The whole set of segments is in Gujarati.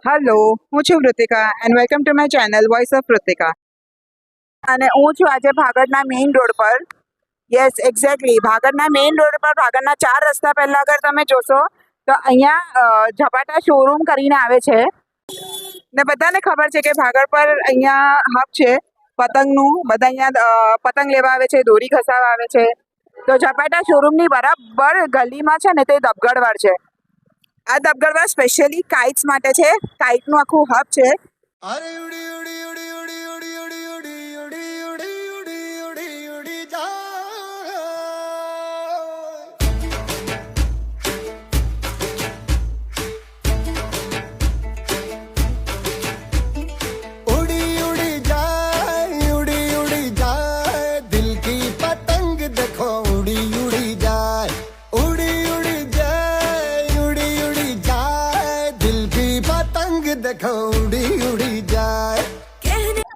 હેલો, હું છું Vrutika and welcome to my channel voice of Vrutika. અને હું છું આજે ભાગળના મેઇન રોડ પર. યસ, એક્ઝેક્ટલી ભાગળના મેઇન રોડ પર ભાગળના 4 રસ્તા પહેલા અગર તમે જોશો તો અહીંયા ઝપાટા શોરૂમ કરીને આવે છે. ને બધાને ખબર છે કે ભાગળ પર અહીંયા હબ છે પતંગનું. બધા અહીંયા પતંગ લેવા આવે છે, દોરી ઘસાવા આવે છે. તો ઝપાટા શોરૂમની બરાબર ગલીમાં છે ને તે દબગડવાડ છે. આ દબગડવાડ સ્પેશિયલી કાઇટ્સ માટે છે. કાઇટનું આખું હબ છે. અરે ઉડી ઉડી ઉડી ઉડી ઉડી ઉડી ઉડી ઉડી ઉડી ઉડી ઉડી ઉડી જાય ઉડી ઉડી જાય ઉડી ઉડી જાય દિલ કી પતંગ દેખો ઉડી ઉડી જાય ઉડી ઉડી જાય ઉડી ઉડી જાય દિલ કી પતંગ દેખો ઉડી ઉડી જાય.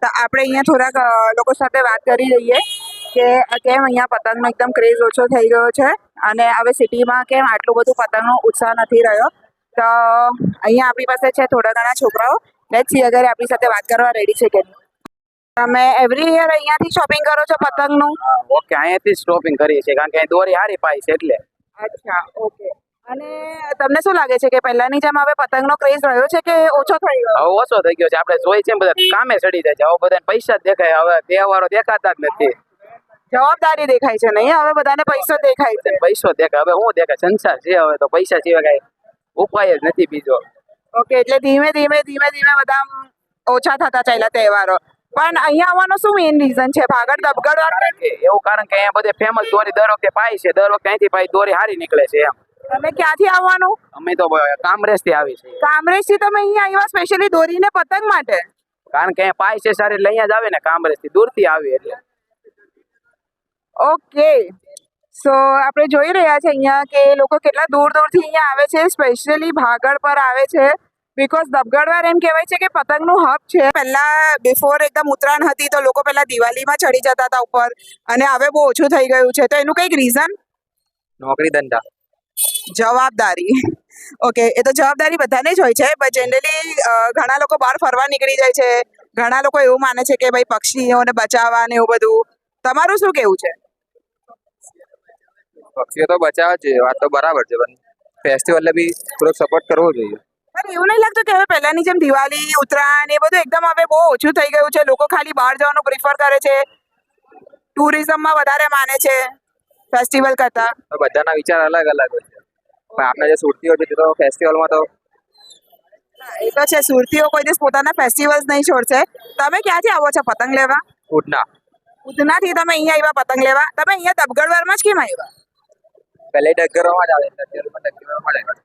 તો આપણે અહીંયા થોડાક લોકો સાથે વાત કરી લઈએ કે કેમ અહીંયા પતંગનો એકદમ ક્રેઝ ઓછો થઈ ગયો છે અને હવે સિટીમાં કેમ આટલું બધું પતંગનો ઉત્સાહ નથી રહ્યો. તો અહીંયા આપણી પાસે છે થોડા ઘણા છોકરાઓ. લેટ્સ સી અગર આપણી સાથે વાત કરવા રેડી છે કે નહીં. તમે એવરી યર અહીંયાથી શોપિંગ કરો છો પતંગનું? ઓકે, અહીંયાથી શોપિંગ કરીએ છીએ કારણ કે અહીં દોરી હારી પાઈ છે એટલે. અચ્છા, ઓકે. અને તમને શું લાગે છે કે પહેલાની જેમ હવે પતંગનો ક્રેઝ રહ્યો છે કે ઓછો થઈ ગયો? હવે ઓછો થઈ ગયો છે. આપણે જોઈ છે બધા કામે ચડી જાય છે. હવે બધાને પૈસા જ દેખાય, હવે તહેવારો દેખાતા જ નથી. જવાબદારી દેખાય છે નહીં, હવે બધાને પૈસો દેખાય છે. પૈસો દેખાય, હવે શું દેખાય? સંસાર છે, હવે તો પૈસા સિવાય કઈ ઉપાય જ નથી બીજો. ઓકે, એટલે ધીમે ધીમે બધા આમ ઓછા થતા ચાલ્યા તહેવારો. પણ અહીંયા આવવાનો શું મેઇન રીઝન છે? ભાગળ દબગડવાડ એવું કારણ કે અહીંયા બધે ફેમસ દોરી દર વખતે પાય છે. દર વખતે અહીંથી પાઈ દોરી હારી નીકળે છે એમ. તમે ક્યાંથી આવવાનું? અમે તો કામરેજ થી આવી છે. કામરેજથી તમે અહીંયા આવ્યા સ્પેશિયલી દોરીને પતંગ માટે? કારણ કે અહીંયા પાય છે સારી એટલે અહીંયા જ આવે ને. કામરેજ થી દૂર થી આવી એટલે. ઓકે, સો આપણે જોઈ રહ્યા છે અહીંયા કે લોકો કેટલા દૂર દૂરથી અહીંયા આવે છે, સ્પેશિયલી ભાગળ પર આવે છે. બીકોઝ દબગડવાડ એમ કહેવાય છે કે પતંગનું હબ છે. પહેલા બિફોર એકદમ ઉત્તરાયણ હતી તો લોકો પહેલા દિવાળીમાં ચડી જતા હતા ઉપર, અને હવે બહુ ઓછું થઈ ગયું છે. તો એનું કંઈક રીઝન? નોકરી ધંધા, જવાબદારી. ઓકે, એ તો જવાબદારી બધાને જ હોય છે, પણ જનરલી ઘણા લોકો બહાર ફરવા નીકળી જાય છે. ઘણા લોકો એવું માને છે કે ભાઈ પક્ષીઓને બચાવવા ને એવું બધું. તમારું શું કેવું છે? પક્ષીઓ તો બચાવે છે, વાત તો બરાબર છે, પણ ફેસ્ટિવલને બી થોડોક સપોર્ટ કરવો જોઈએ. પણ એવું નહીં લાગતું કે હવે પહેલાની જેમ દિવાળી, ઉત્તરાયણ એ બધું એકદમ હવે બહુ ઓછું થઈ ગયું છે? લોકો ખાલી બહાર જવાનું પ્રિફર કરે છે, ટુરિઝમમાં વધારે માને છે ફેસ્ટિવલ કરતા. તો બધાના વિચાર અલગ અલગ હોય છે, પણ આપણે જે સુરતીઓ છે તે તો ફેસ્ટિવલમાં તો એ તો છે, સુરતીઓ કોઈ દિવસ પોતાના ફેસ્ટિવલ્સ નહીં છોડશે. તમે ક્યાંથી આવો છો પતંગ લેવા? ઉડના ઉધનાથી તમે અહીંયા આવ્યા પતંગ લેવા? તમે અહીંયા દબગડવાડમાં જ કેમ આવ્યા? પહેલે ડગરમાં જ આવે, અત્યારમાં ડગરમાં જ આવે.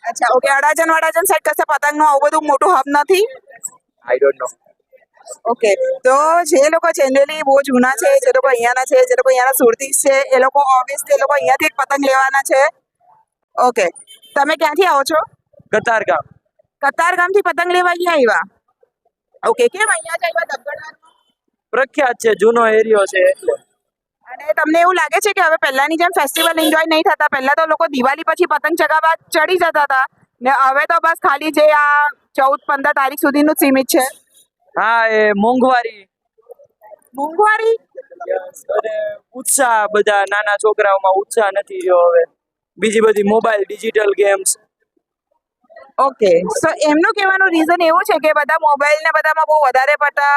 અચ્છા, ઓકે. અડાજણ સાઈડ કશે પતંગનું આવું બધું મોટું હબ નથી? I don't know. ઓકે, તો જે લોકો જનરલી બહુ જૂના છે, જે લોકો અહીંયાના છે, જે લોકો અહીંયાના સુરતી છે, એ લોકો ઓબ્વિયસલી એ લોકો અહીંયાથી જ પતંગ લેવાના છે. ઓકે, તમે ક્યાંથી આવો છો? કતારગામ. કતારગામથી પતંગ લેવા અહીંયા આવ્યા? ઓકે, કેમ અહીંયા જ આવ્યા દબગડવાડમાં? પ્રખ્યાત છે, જૂનો એરિયો છે એટલે. અને તમને એવું લાગે છે કે હવે પહેલાની જેમ ફેસ્ટિવલ એન્જોય નહીં થતા? પહેલા તો લોકો દિવાળી પછી પતંગ ચગાવવા ચડી જતા હતા, ને હવે તો બસ ખાલી જે આ 14-15 તારીખ સુધીનું જ સીમિત છે. હા, એ મોંઘવારી મોંઘવારી? અને ઉત્સાહ, બધા નાના છોકરાઓમાં ઉત્સાહ નથી રહ્યો હવે. બીજી બધી મોબાઈલ ડિજિટલ ગેમ્સ. ઓકે, સો એમનું કહેવાનું રીઝન એવું છે કે બધા મોબાઈલ ને બધામાં બહુ વધારે પડતા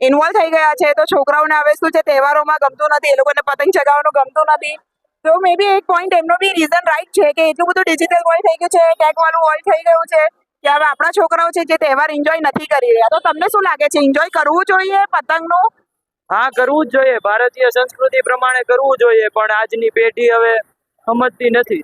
ઇન્વોલ્વ થઈ ગયા છે, તો છોકરાઓને હવે શું છે, તહેવારોમાં ગમતું નથી, એ લોકોને પતંગ ચગાવવાનું ગમતું નથી. તો મે બી એક પોઈન્ટ એમનો બી રીઝન રાઈટ છે કે એટલું બધું ડિજિટલ વર્લ્ડ થઈ ગયું છે, ટેક વાળું વર્લ્ડ થઈ ગયું છે કે હવે આપણા છોકરાઓ છે જે તહેવાર એન્જોય નથી કરી રહ્યા. તો તમને શું લાગે છે, એન્જોય કરવું જોઈએ પતંગનું? હા, કરવું જ જોઈએ. ભારતીય સંસ્કૃતિ પ્રમાણે કરવું જોઈએ, પણ આજની પેઢી હવે સમજતી નથી.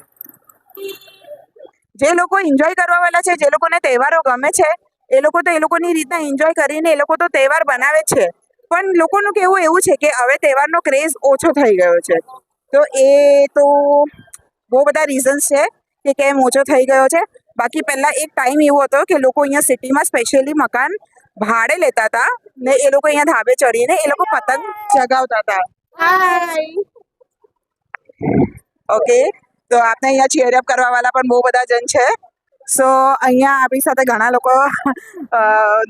જે લોકો એન્જોય કરવા વાળા છે, જે લોકોને તહેવારો ગમે છે, એ લોકો તો એ લોકોની રીતના એન્જોય કરીને એ લોકો તો તહેવાર બનાવે છે. પણ લોકોનું કહેવું એવું છે કે હવે તહેવારનો ક્રેઝ ઓછો થઈ ગયો છે. તો એ તો બહુ બધા રીઝન્સ છે કે કેમ ઓછો થઈ ગયો છે. બાકી પહેલાં એક ટાઈમ એવો હતો કે લોકો અહીંયા સિટીમાં સ્પેશિયલી મકાન ભાડે લેતા હતા ને એ લોકો અહીંયા ધાબે ચડીને એ લોકો પતંગ ચગાવતા હતા. હાય, ઓકે. તો આપણે અહીંયા ચીયરઅપ કરવા વાળા પણ બહુ બધા જણ છે. સો અહીંયા આપણી સાથે ઘણા લોકો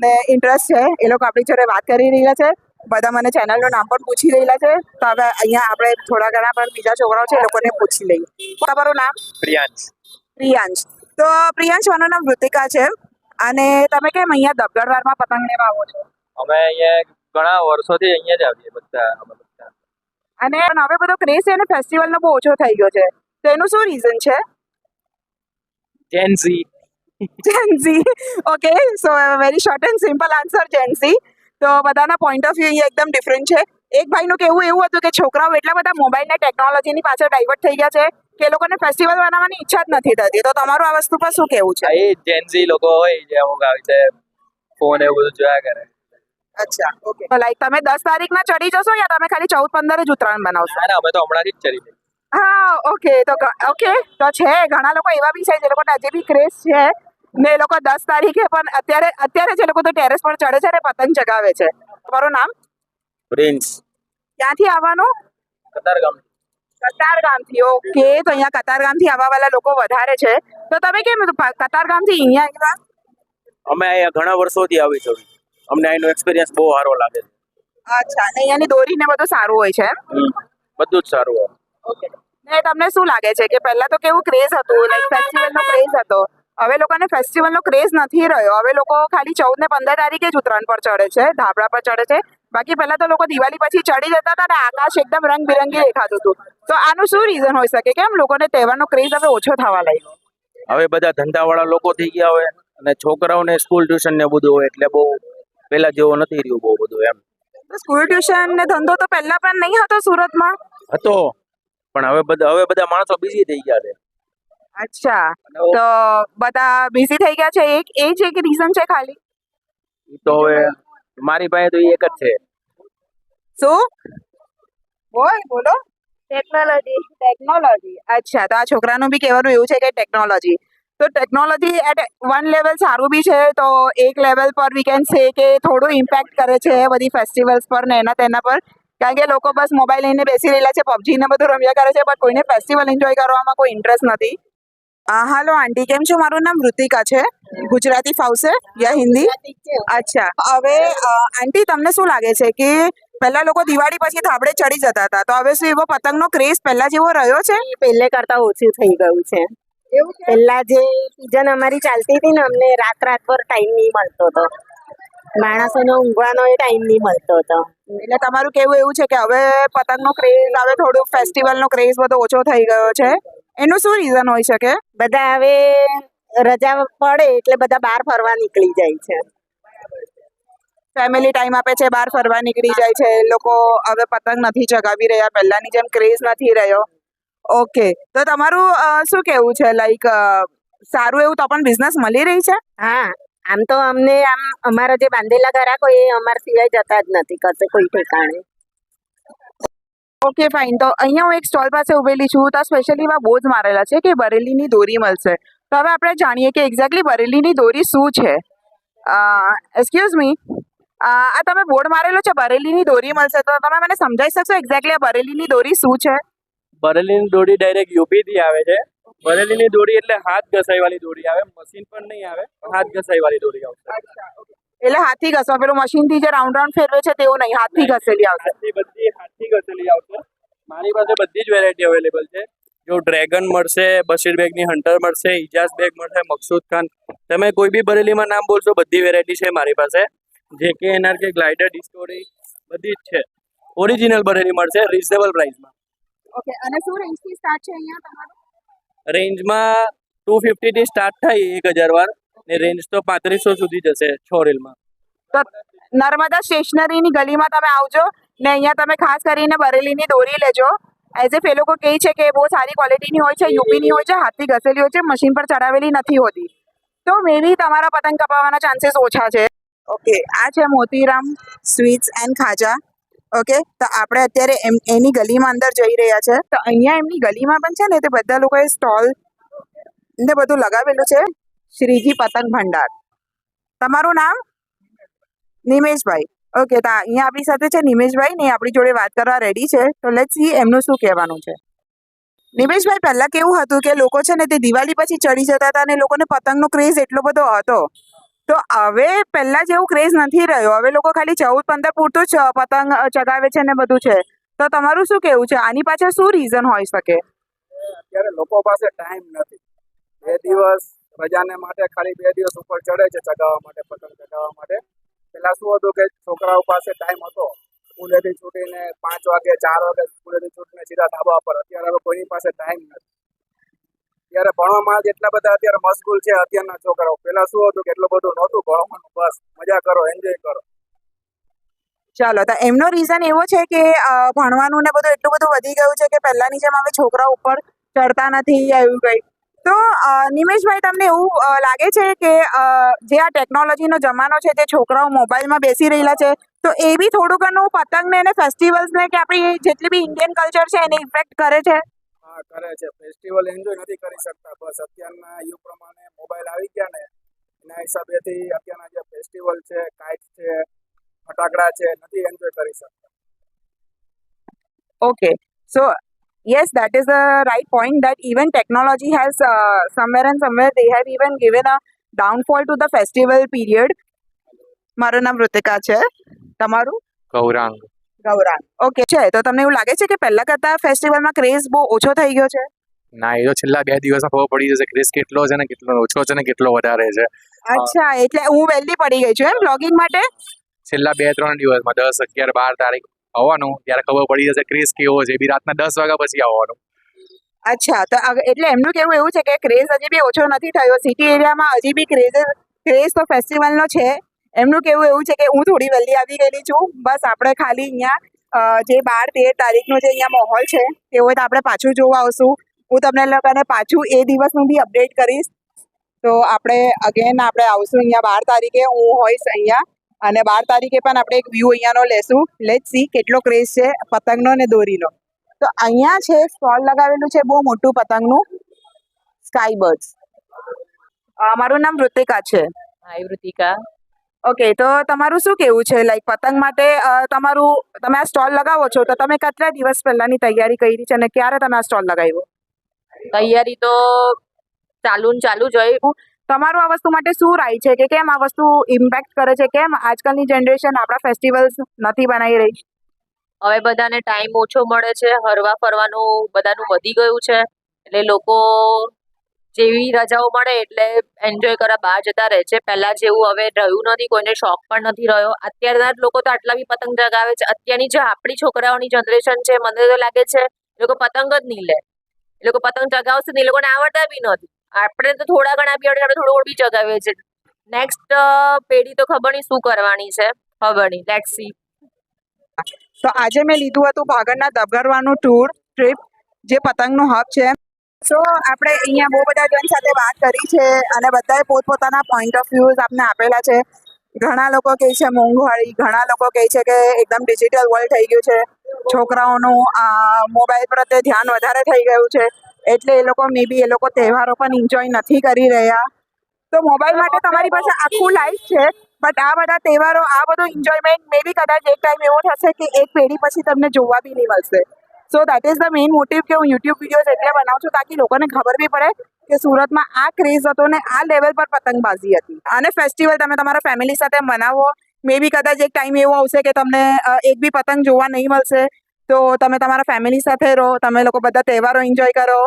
ને ઇન્ટરેસ્ટ છે, એ લોકો આપણી જોડે વાત કરી રહ્યા છે. બધા મને ચેનલનું નામ પણ પૂછી રહેલા છે. તો હવે અહીંયા આપણે થોડા ઘણા પણ બીજા છોકરાઓ છે એ લોકોને પૂછી લઈએ. તમારું નામ? પ્રિયાંશ. પ્રિયાંશ. તો પ્રિયાંશ, મારું નામ વૃતિકા છે. અને તમે કેમ અહીંયા દબગડવારમાં પતંગ લેવા આવો છો? અમે અહીંયા ઘણા વર્ષોથી અહીંયા જ આવીએ બધા અમે બધા. અને હવે બધો ક્રેઝ છે ને ફેસ્ટિવલનો બહુ ઓછો થઈ ગયો છે, તો એનું શું રીઝન છે? જેન Zee. Gen Z. Okay, so a very short and simple answer, Gen Z. તો બધાના પોઈન્ટ ઓફ વ્યૂ અહીંયા એકદમ ડિફરન્ટ છે. એક ભાઈનું કહેવું એવું હતું કે છોકરાઓ એટલા બધા મોબાઈલ ને ટેકનોલોજીની પાછળ ડાયવર્ટ થઈ ગયા છે કે એ લોકોને ફેસ્ટિવલ બનાવવાની ઈચ્છા જ નથી થતી. તો તમારું આ વસ્તુ પર શું કહેવું છે? એ જેન ઝી લોકો હોય જે અમુક આવી રીતે ફોન એવું બધું જોયા કરે. અચ્છા, ઓકે. તો લાઈક તમે 10 તારીખના ચડી જશો યા તમે ખાલી 14-15 જ ઉત્તરાયણ બનાવશો? ના અમે તો હમણાંથી જ ચડી જઈએ. હા, ઓકે. તો ઓકે, તો છે ઘણા લોકો એવા બી છે જે લોકોને હજી બી ક્રેઝ છે ને એ લોકો 10 તારીખે પણ અત્યારે જે લોકો તો ટેરેસ પર ચડે છે ને પતંગ ચગાવે છે. તમારું નામ? પ્રિન્સ. ક્યાંથી આવવાનું? કતારગામ. કતારગામથી. ઓકે, તો અહીંયા કતારગામથી આવવાવાળા લોકો વધારે છે. તો તમે કેમ કતારગામથી અહીંયા આવ્યા? અમે અહીંયા ઘણા વર્ષોથી આવી છું. અમને અહીંનો એક્સપિરિયન્સ બહુ સારો લાગે છે. અચ્છા, ને અહીંયાની દોરી ને બધું સારું હોય છે એમ? બધું જ સારું હોય. ઓકે. ને તમને શું લાગે છે કે પહેલા તો કેવું ક્રેઝ હતું, લાઈક ફેસ્ટિવલનો ક્રેઝ હતો, હવે લોકોને ફેસ્ટિવલનો ક્રેઝ નથી રહ્યો. હવે લોકો ખાલી 14 ને 15 તારીખે જ ઉત્તરાયણ પર ચડે છે, ધાબળા પર ચડે છે. બાકી પહેલા તો લોકો દિવાળી પછી ચડી જતા હતા ને આકાશ એકદમ રંગબેરંગી દેખાતું હતું. તો આનું શું રીઝન હોઈ શકે? કેમ લોકોને તહેવારનો ક્રેઝ હવે ઓછો થવા લાગ્યો? હવે બધા ધંધાવાળા લોકો થઈ ગયા હોય અને છોકરાઓને સ્કૂલ ટ્યુશન ને બધું હોય એટલે બહુ પહેલા જેવો નથી રહ્યું બહુ બધું એમ. સ્કૂલ ટ્યુશન ને ધંધો તો પહેલા પણ નહીં હતો સુરતમાં? હતો પણ હવે બધા માણસો બિઝી થઈ ગયા છે. અચ્છા, તો બધા બિઝી થઈ ગયા છે, એ જ એક રીઝન છે ખાલી? ઈ તો હવે મારી પાસે તો ઈ એક જ છે. શું બોલો? ટેકનોલોજી. અચ્છા, તો આ છોકરાનું બી કહેવાનું એવું છે કે ટેકનોલોજી. તો ટેકનોલોજી એટ વન લેવલ સારું બી છે, તો એક લેવલ પર વી કેન સે કે થોડું ઇમ્પેક્ટ કરે છે બધી ફેસ્ટિવલ્સ પર ને તેના પર. કારણ કે લોકો બસ મોબાઈલ લઈને બેસી રહેલા છે, પબજી ને બધું રમ્યા કરે છે, બટ કોઈને ફેસ્ટિવલ એન્જોય કરવામાં કોઈ ઇન્ટરેસ્ટ નથી. હાલો આંટી, કેમ છો? મારું નામ વૃતિકા છે. ગુજરાતી ફાવશે યા હિન્દી? અચ્છા, હવે આંટી તમને શું લાગે છે કે પહેલા લોકો દિવાળી પછી ધાબળે ચડી જતા હતા, તો હવે શું એવો પતંગનો ક્રેઝ પહેલા જેવો રહ્યો છે? પહેલે કરતા ઓછું થઈ ગયું છે. પહેલા જે સિઝન અમારી ચાલતી હતી ને, અમને રાત પર ટાઈમ નહીં મળતો હતો, માણસોને ઊંઘવાનો એ ટાઈમ નહીં મળતો હતો. એટલે તમારું કેવું એવું છે કે હવે પતંગનો ક્રેઝ, હવે થોડું ફેસ્ટિવલનો ક્રેઝ બધો ઓછો થઈ ગયો છે. એનું શું રીઝન હોઈ શકે? બધા હવે રજા પડે એટલે બધા બહાર ફરવા નીકળી જાય છે. ફેમિલી ટાઈમ આપે છે, બહાર ફરવા નીકળી જાય છે. લોકો હવે પતંગ નથી ચગાવી રહ્યા, પહેલાની જેમ ક્રેઝ નથી રહ્યો. ઓકે, તો તમારું શું કેવું છે? લાઈક સારું એવું તો પણ બિઝનેસ મળી રહી છે? હા, આમ તો અમને આમ અમારા જે બાંધેલા ગ્રાહકો એ અમારા સિવાય જતા જ નથી કશે કોઈ ઠેકાણે. Okay, fine. તો અહીંયા હું એક સ્ટોલ પાસે ઉભેલી છું, તો સ્પેશિયલી એવા બોર્ડ મારેલા છે કે બરેલીની દોરી મળશે. તો હવે આપણે જાણીએ કે એક્ઝેક્ટલી બરેલીની દોરી શું છે. એક્સક્યુઝ મી, આ તમે બોર્ડ મારેલો છે બરેલીની દોરી મળશે, તો તમે મને સમજાવી શકશો એક્ઝેક્ટલી આ બરેલીની દોરી શું છે? બરેલીની દોરી ડાયરેક્ટ યુપી થી આવે છે. બરેલીની દોરી એટલે હાથ ઘસાઈ વાળી દોરી આવે, મશીન પણ નહીં આવે, હાથ ઘસાઈ વાળી દોરી આવશે. એટલે હાથથી ઘસવા, પેલું મશીનથી જે રાઉન્ડ ફેરવે છે તેવું નહીં, હાથથી ઘસેલી આવશે. હાથથી ઘસેલી આવશે. મારી પાસે બધી જ વેરાયટી અવેલેબલ છે. જો ડ્રેગન મળશે, બશીર બેગની હન્ટર મળશે, ઇજાઝ બેગ મળશે, મકસૂદ ખાન, તમે કોઈ બી બરેલીમાં નામ બોલશો બધી વેરાયટી છે મારી પાસે. જેકે એનઆરકે ગ્લાઇડર ડિસ્કોરી બધી જ છે. ઓરિજિનલ બરેલી મળશે રીઝનેબલ પ્રાઇસમાં. ઓકે, અને શું રેન્જથી સ્ટાર્ટ છે અહીંયા તમારું? રેન્જમાં 250 થી સ્ટાર્ટ થાય 1000 વાર ને રેન્જ તો 3500 સુધી જશે 6 રીલમાં. તો નર્મદા સ્ટેશનરીની ગલીમાં તમે આવજો ને અહીંયા તમે ખાસ કરીને બરેલીની દોરી લેજો. એઝ એફ એ લોકો કહે છે કે બહુ સારી ક્વોલિટીની હોય છે, યુપીની હોય છે, હાથથી ઘસેલી હોય છે, મશીન પર ચડાવેલી નથી હોતી. તો મે બી તમારા પતંગ કપાવવાના ચાન્સીસ ઓછા છે. ઓકે, આ છે Motiram sweets and Khaja. Okay, તો આપણે અત્યારે એની ગલીમાં અંદર જઈ રહ્યા છે. તો અહીંયા એમની ગલીમાં પણ છે ને તે બધા લોકોએ સ્ટોલ ને બધું લગાવેલું છે. શ્રીજી પતંગ ભંડાર. તમારું નામ? નિમેશભાઈ. ઓકે, તો અહીંયા આપણી સાથે છે નિમેશભાઈ ને આપણી જોડે વાત કરવા રેડી છે. તો લેટ્સ સી એમનું શું કહેવાનું છે. નિમેશભાઈ પહેલા કેવું હતું કે લોકો છે ને તે દિવાળી પછી ચડી જતા હતા અને લોકોને પતંગનો ક્રેઝ એટલો બધો હતો. તો હવે પહેલા જેવું ક્રેઝ નથી રહ્યો. હવે લોકો ખાલી 14-15 પૂરતું જ પતંગ ચગાવે છે ને બધું છે. તો તમારું શું કહેવું છે? આની પાછળ શું રીઝન હોઈ શકે? અત્યારે લોકો પાસે ટાઈમ નથી. 2 દિવસ રજાને માટે ખાલી 2 દિવસ ઉપર ચડે છે ચગાવવા માટે, પતંગ ચગાવવા માટે. પેલા શું હતું કે છોકરાઓ પાસે ટાઈમ હતો, સ્કૂલેથી છૂટીને 5 વાગે 4 વાગે સ્કૂલેથી છૂટીને સીધા ધાબા પર. અત્યારે હવે કોઈની પાસે ટાઈમ નથી. અત્યારે ભણવામાં જ એટલા બધા અત્યારે મશગુલ છે અત્યારના છોકરાઓ. પેલા શું હતું કે એટલું બધું નહોતું ભણવાનું, બસ મજા કરો, એન્જોય કરો. ચાલો, તો એમનો રીઝન એવો છે કે ભણવાનું ને બધું એટલું બધું વધી ગયું છે કે પહેલાની જેમ હવે છોકરા ઉપર ચડતા નથી એવું કંઈ. તો નિમેશભાઈ, તમને એવું લાગે છે કે જે આ ટેકનોલોજીનો જમાનો છે, જે છોકરાઓ મોબાઈલમાં બેસી રહેલા છે, તો એ બી થોડું ઘણું પતંગને અને ફેસ્ટિવલ્સને કે આપણી જેટલી બી ઇન્ડિયન કલ્ચર છે એને ઇફેક્ટ કરે છે? હા, કરે છે. ફેસ્ટિવલ એન્જોય નથી કરી શકતા. બસ અત્યારના યુગ પ્રમાણે મોબાઈલ આવી ગયા ને એના હિસાબેથી અત્યારના જે ફેસ્ટિવલ છે, કાઇટ છે, ફટાકડા છે, નથી એન્જોય કરી શકતા. Okay, so yes, that is the right point that even technology has somewhere and somewhere they have even given a downfall to the festival period. મારું નામ ઋતિકા છે. તમારું? ગૌરાંગ. ગૌરાંગ. ઓકે, છે. તો તમને એવું લાગે છે કે પહેલા કરતા ફેસ્ટિવલમાં ક્રેઝ બહુ ઓછો થઈ ગયો છે? ના, એ તો છેલ્લા 2 દિવસમાં ખબર પડી જશે ક્રેઝ કેટલો છે ને કેટલો ઓછો છે ને કેટલો વધારે છે. અચ્છા, એટલે હું વહેલી પડી ગઈ છું એમ બ્લોગિંગ માટે? છેલ્લા 2-3 દિવસમાં 10, 11, 12 તારીખ આવવાનું ત્યારે ખબર પડી જશે ક્રેઝ કેવો છે. એ બી રાતના 10 વાગ્યા પછી આવવાનું. અચ્છા, તો એટલે એમનું કહેવું એવું છે કે ક્રેઝ હજી બી ઓછો નથી થયો. સિટી એરિયામાં હજી બી ક્રેઝ તો ફેસ્ટિવલનો છે. એમનું કહેવું એવું છે કે હું થોડી વહેલી આવી ગયેલી છું. બસ આપણે ખાલી અહીંયા જે 12-13 તારીખનો જે અહીંયા માહોલ છે તે હોય તો આપણે પાછું જોવા આવશું. હું તમને લોકોને પાછું એ દિવસનું બી અપડેટ કરીશ. તો આપણે આપણે આવશું અહીંયા 12 તારીખે. હું હોઈશ અહીંયા અને 12 તારીખે પણ આપણે એક વ્યૂ અહીંયાનો લેશું. લેટ્સ સી કેટલો ક્રેઝ છે પતંગનો ને દોરીનો. તો અહીંયા છે સ્ટોલ લગાવેલું છે બહુ મોટું પતંગનું, સ્કાય બર્ડ્સ. મારું નામ ઋતિકા છે. હાય વૃતિકા. ઓકે, તો તમારું શું કહેવું છે લાઈક પતંગ માટે? તમે આ સ્ટોલ લગાવો છો તો તમે કેટલા દિવસ પહેલાની તૈયારી કરી છે અને ક્યારે તમે આ સ્ટોલ લગાવ્યો? તૈયારી તો ચાલુ જ હોય. તમારું આ વસ્તુ માટે શું રાય છે કે કેમ આ વસ્તુ ઇમ્પેક્ટ કરે છે? કેમ આજકાલની જનરેશન આપણા ફેસ્ટિવલ્સ નથી બનાવી રહી? હવે બધાને ટાઈમ ઓછો મળે છે, હરવા ફરવાનું બધાનું વધી ગયું છે, એટલે લોકો જેવી રજાઓ મળે એટલે એન્જોય કરવા બહાર જતા રહે છે. પહેલા જેવું હવે રહ્યું નથી, કોઈને શોખ પણ નથી રહ્યો. અત્યારના જ લોકો તો આટલા બી પતંગ ચગાવે છે. અત્યારની જે આપણી છોકરાઓની જનરેશન છે, મને તો લાગે છે એ લોકો પતંગ જ નહીં લે. એ લોકો પતંગ ચગાવશે ને એ લોકોને આવડતા બી નથી. આપણે તો થોડા ઘણા બી આવડે, આપણે થોડું બી ચગાવીએ છીએ. નેક્સ્ટ પેઢી તો ખબર નહીં શું કરવાની છે, ખબર નહીં. Let's see. તો આજે મેં લીધું હતું ભાગળના દબગરવાનું ટ્રીપ, જે પતંગનું હબ છે. સો આપણે અહીંયા બહુ બધા જણ સાથે વાત કરી છે અને બધાએ પોતપોતાના પોઈન્ટ ઓફ વ્યૂઝ આપને આપેલા છે. ઘણા લોકો કહે છે મોંઘવારી, ઘણા લોકો કહે છે કે એકદમ ડિજિટલ વર્લ્ડ થઈ ગયું છે, છોકરાઓનું મોબાઈલ પ્રત્યે ધ્યાન વધારે થઈ ગયું છે, એટલે એ લોકો એ લોકો તહેવારો પણ એન્જોય નથી કરી રહ્યા. તો મોબાઈલ માટે તમારી પાસે આખું લાઈફ છે, બટ આ બધા તહેવારો, આ બધું એન્જોયમેન્ટ મે બી કદાચ એક ટાઈમ એવો થશે કે એક પેઢી પછી તમને જોવા બી નહીં મળશે. So that is the main motive કે હું યુટ્યુબ વિડીયોઝ એટલે બનાવું છું તાકી લોકોને ખબર બી પડે કે સુરતમાં આ ક્રેઝ હતો ને આ લેવલ પર પતંગબાજી હતી. અને ફેસ્ટિવલ તમે તમારા ફેમિલી સાથે મનાવો. મે બી કદાચ એક ટાઈમ એવો આવશે કે તમને એક બી પતંગ જોવા નહીં મળશે, તો તમે તમારા ફેમિલી સાથે રહો, તમે લોકો બધા તહેવારો એન્જોય કરો.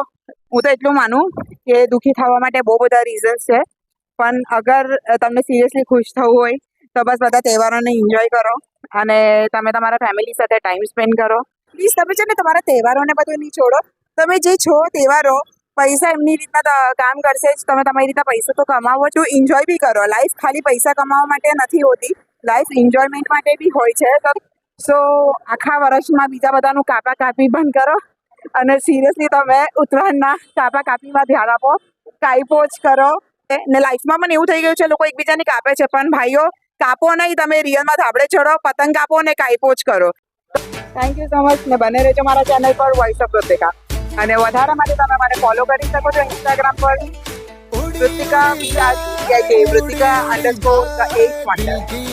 હું તો એટલું માનું કે દુઃખી થવા માટે બહુ બધા રીઝન્સ છે, પણ અગર તમને સિરિયસલી ખુશ થવું હોય તો બસ બધા તહેવારોને એન્જોય કરો અને તમે તમારા ફેમિલી સાથે ટાઈમ સ્પેન્ડ કરો. પ્લીઝ તમે છે ને તમારા તહેવારોને બધું નહીં છોડો. તમે જે છો તહેવારો, પૈસા એમની રીતના કામ કરશે જ, તમે તમારી રીતના પૈસા તો કમાવો છો, એન્જોય બી કરો. લાઈફ ખાલી પૈસા કમાવા માટે નથી હોતી, લાઈફ એન્જોયમેન્ટ માટે બી હોય છે. સો આખા વર્ષમાં બીજા બધાનું કાપા કાપી બંધ કરો અને સિરિયસલી તમે ઉત્તરાયણના કાપા કાપીમાં ધ્યાન આપો, કાઈપો જ કરો. ને લાઈફમાં પણ એવું થઈ ગયું છે લોકો એકબીજાને કાપે છે, પણ ભાઈઓ કાપો નહીં, તમે રિયલમાં ધાબળે ચડો, પતંગ કાપો ને કાઈપો જ કરો. થેન્ક યુ સો મચ ને બને રહેજો મારા ચેનલ પર વોઇસ ઓફ ઋતિકા. અને વધારે માટે તમે મને ફોલો કરી શકો છો ઇન્સ્ટાગ્રામ પર Ritika _8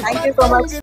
thank you so much.